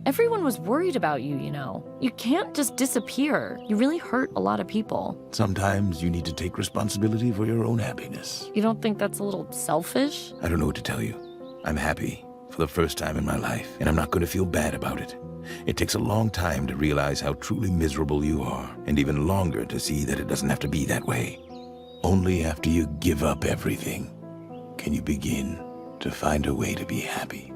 Everyone was worried about you, you know. You can't just disappear. You really hurt a lot of people. Sometimes you need to take responsibility for your own happiness. You don't think that's a little selfish? I don't know what to tell you. I'm happy for the first time in my life, and I'm not going to feel bad about it. It takes a long time to realize how truly miserable you are, and even longer to see that it doesn't have to be that way. Only after you give up everything can you begin to find a way to be happy.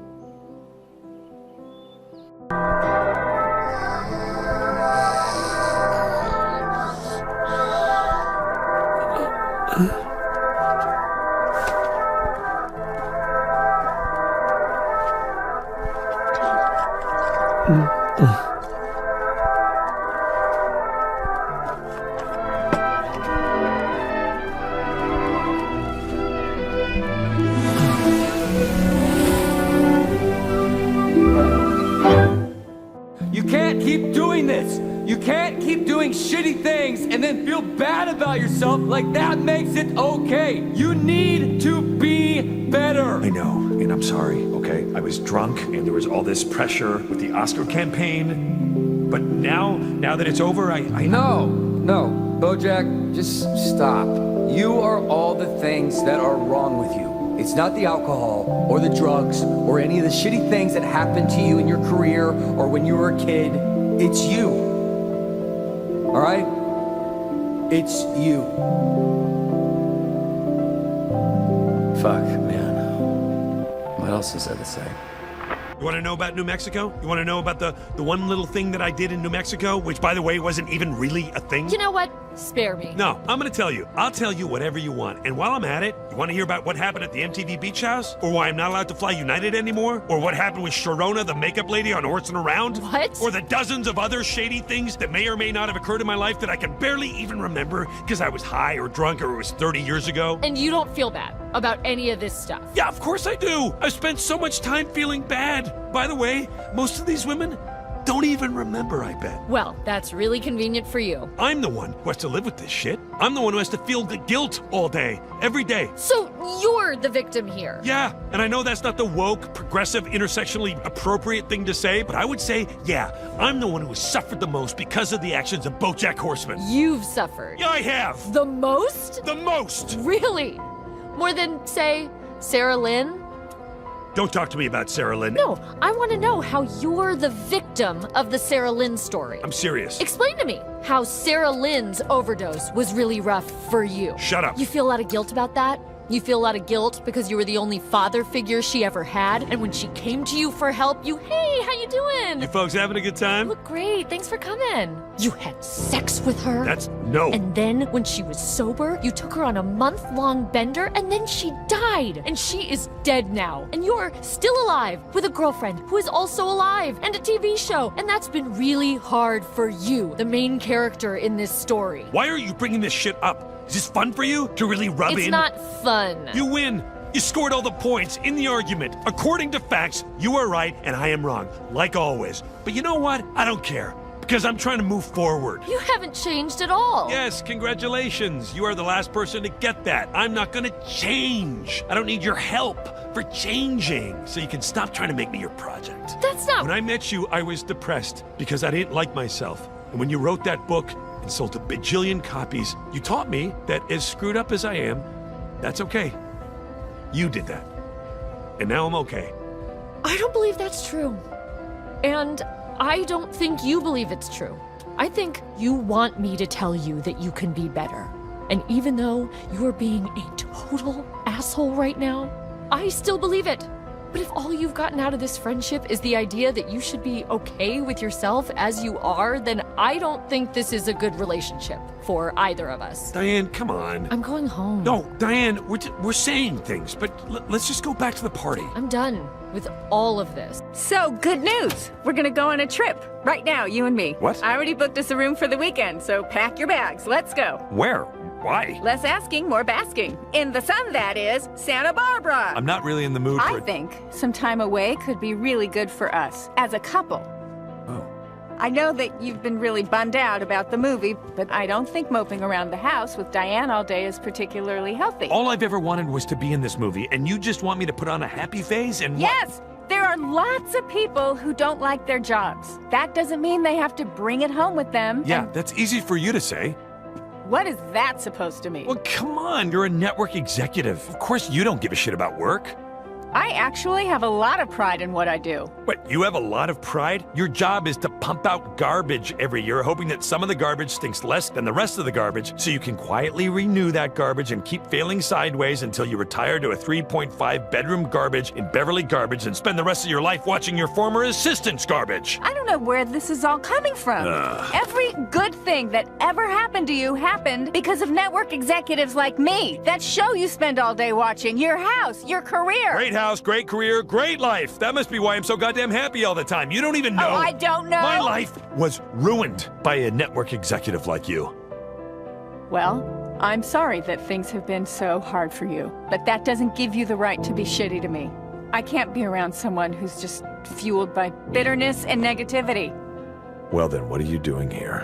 You can't keep doing this. You can't keep doing shitty things and then feel bad about yourself like that makes it okay. You need to be better. I know, and I'm sorry, okay? I was drunk, and there was all this pressure with the Oscar campaign. But now that it's over, I No, BoJack, just stop. You are all the things that are wrong with you. It's not the alcohol, or the drugs, or any of the shitty things that happened to you in your career, or when you were a kid. It's you. All right? It's you. Fuck, man. What else is there to say? You want to know about New Mexico? You want to know about the one little thing that I did in New Mexico, which, by the way, wasn't even really a thing? You know what? Spare me. No, I'm going to tell you. I'll tell you whatever you want. And while I'm at it, you want to hear about what happened at the MTV Beach House? Or why I'm not allowed to fly United anymore? Or what happened with Sharona, the makeup lady on Horsin Around? What? Or the dozens of other shady things that may or may not have occurred in my life that I can barely even remember because I was high or drunk or it was 30 years ago? And you don't feel bad about any of this stuff? Yeah, of course I do. I've spent so much time feeling bad. By the way, most of these women don't even remember, I bet. Well, that's really convenient for you. I'm the one who has to live with this shit. I'm the one who has to feel the guilt all day, every day. So you're the victim here. Yeah, and I know that's not the woke, progressive, intersectionally appropriate thing to say, but I would say, yeah, I'm the one who has suffered the most because of the actions of BoJack Horseman. You've suffered. Yeah, I have. The most? The most. Really? More than, say, Sarah Lynn? Don't talk to me about Sarah Lynn. No, I want to know how you're the victim of the Sarah Lynn story. I'm serious. Explain to me how Sarah Lynn's overdose was really rough for you. Shut up. You feel a lot of guilt about that? You feel a lot of guilt because you were the only father figure she ever had, and when she came to you for help, hey, how you doing? You folks having a good time? You look great, thanks for coming. You had sex with her? No. And then, when she was sober, you took her on a month-long bender, and then she died. And she is dead now. And you're still alive with a girlfriend who is also alive, and a TV show. And that's been really hard for you, the main character in this story. Why are you bringing this shit up? Is this fun for you to really rub in? It's not fun. You win. You scored all the points in the argument. According to facts, you are right and I am wrong, like always. But you know what? I don't care, because I'm trying to move forward. You haven't changed at all. Yes, congratulations. You are the last person to get that. I'm not gonna change. I don't need your help for changing, so you can stop trying to make me your project. That's not... When I met you, I was depressed because I didn't like myself. And when you wrote that book and sold a bajillion copies, you taught me that as screwed up as I am, that's okay. You did that. And now I'm okay. I don't believe that's true. And I don't think you believe it's true. I think you want me to tell you that you can be better. And even though you're being a total asshole right now, I still believe it. But if all you've gotten out of this friendship is the idea that you should be okay with yourself as you are, then I don't think this is a good relationship for either of us. Diane, come on. I'm going home. No, Diane, we're saying things, but let's just go back to the party. I'm done with all of this. So, good news. We're gonna go on a trip. Right now, you and me. What? I already booked us a room for the weekend, so pack your bags. Let's go. Where? Why? Less asking, more basking. In the sun, that is. Santa Barbara. I'm not really in the mood for I it. think some time away could be really good for us, as a couple. Oh. I know that you've been really bummed out about the movie, but I don't think moping around the house with Diane all day is particularly healthy. All I've ever wanted was to be in this movie, and you just want me to put on a happy face and Yes! There are lots of people who don't like their jobs. That doesn't mean they have to bring it home with them. Yeah, that's easy for you to say. What is that supposed to mean? Well, come on, you're a network executive. Of course you don't give a shit about work. I actually have a lot of pride in what I do. What, you have a lot of pride? Your job is to pump out garbage every year, hoping that some of the garbage stinks less than the rest of the garbage, so you can quietly renew that garbage and keep failing sideways until you retire to a 3.5 bedroom garbage in Beverly Garbage and spend the rest of your life watching your former assistant's garbage. I don't know where this is all coming from. Every good thing that ever happened to you happened because of network executives like me. That show you spend all day watching, your house, your career. Great house, great career, great life. That must be why I'm so goddamn happy all the time. You don't even know. Oh, I don't know. My life was ruined by a network executive like you. Well, I'm sorry that things have been so hard for you, but that doesn't give you the right to be shitty to me. I can't be around someone who's just fueled by bitterness and negativity. Well then, what are you doing here?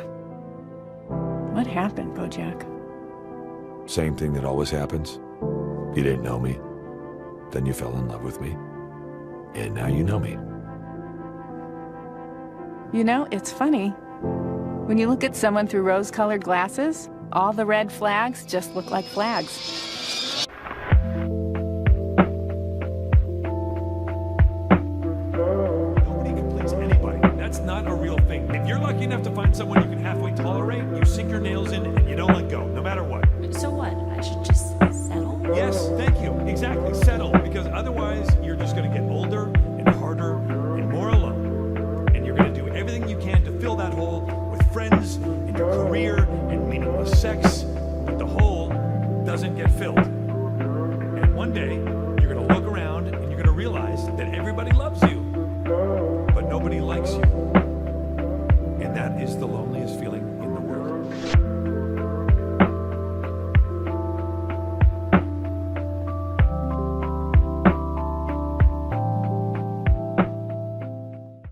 What happened, BoJack? Same thing that always happens. You didn't know me. Then you fell in love with me. And now you know me. You know, it's funny. When you look at someone through rose-colored glasses, all the red flags just look like flags. Nobody can please anybody. That's not a real thing. If you're lucky enough to find someone you can halfway tolerate, you sink your nails in and you don't let go, no matter what. So what? I should just settle? Yes, thank you. Exactly. Settle. Because otherwise, you're just going to get